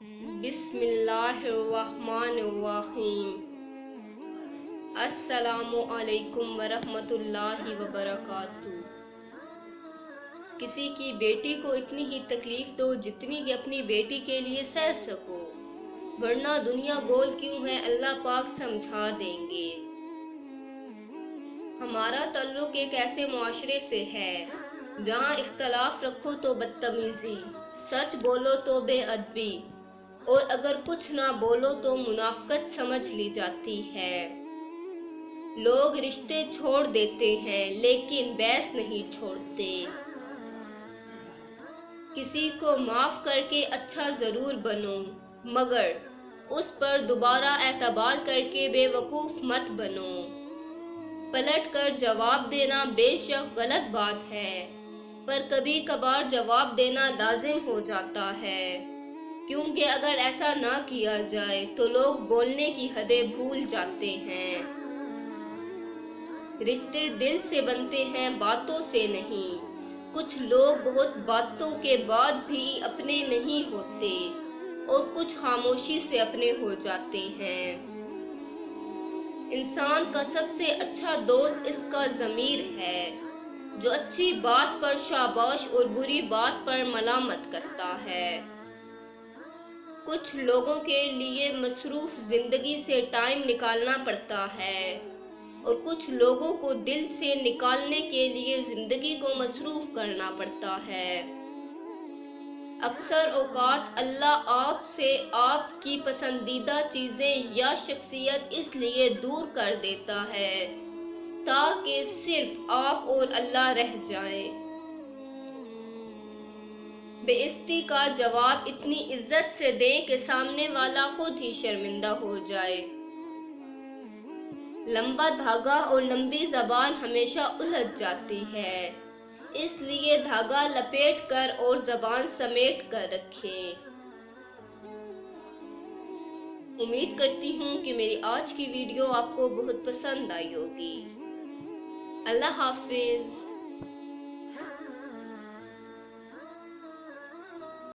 बिस्मिल्लाहिर्रहमानिर्रहीम। अस्सलामु अलैकुम वरहमतुल्लाहि वबरकातुहू। किसी की बेटी को इतनी ही तकलीफ दो जितनी कि अपनी बेटी के लिए सह सको, वरना दुनिया गोल क्यों है अल्लाह पाक समझा देंगे। हमारा ताल्लुक एक ऐसे मुआशरे से है जहाँ इख्तलाफ रखो तो बदतमीजी, सच बोलो तो बेअदबी, और अगर कुछ ना बोलो तो मुनाफकत समझ ली जाती है। लोग रिश्ते छोड़ देते हैं लेकिन बहस नहीं छोड़ते। किसी को माफ करके अच्छा जरूर बनो, मगर उस पर दोबारा एतबार करके बेवकूफ मत बनो। पलट कर जवाब देना बेशक गलत बात है, पर कभी कभार जवाब देना लाजिम हो जाता है, क्योंकि अगर ऐसा ना किया जाए तो लोग बोलने की हदें भूल जाते हैं। रिश्ते दिल से बनते हैं, बातों से नहीं। कुछ लोग बहुत बातों के बाद भी अपने नहीं होते और कुछ खामोशी से अपने हो जाते हैं। इंसान का सबसे अच्छा दोस्त इसका ज़मीर है, जो अच्छी बात पर शाबाश और बुरी बात पर मलामत करता है। कुछ लोगों के लिए मसरूफ जिंदगी से टाइम निकालना पड़ता है और कुछ लोगों को दिल से निकालने के लिए जिंदगी को मसरूफ करना पड़ता है। अक्सर औकात अल्लाह आपसे आपकी पसंदीदा चीजें या शख्सियत इसलिए दूर कर देता है ताकि सिर्फ आप और अल्लाह रह जाएं। बेइज्जती का जवाब इतनी इज्जत से दें कि सामने वाला खुद ही शर्मिंदा हो जाए। लंबा धागा और लंबी जबान हमेशा उलझ जाती है, इसलिए धागा लपेट कर और जबान समेट कर रखें। उम्मीद करती हूँ कि मेरी आज की वीडियो आपको बहुत पसंद आई होगी। अल्लाह हाफिज।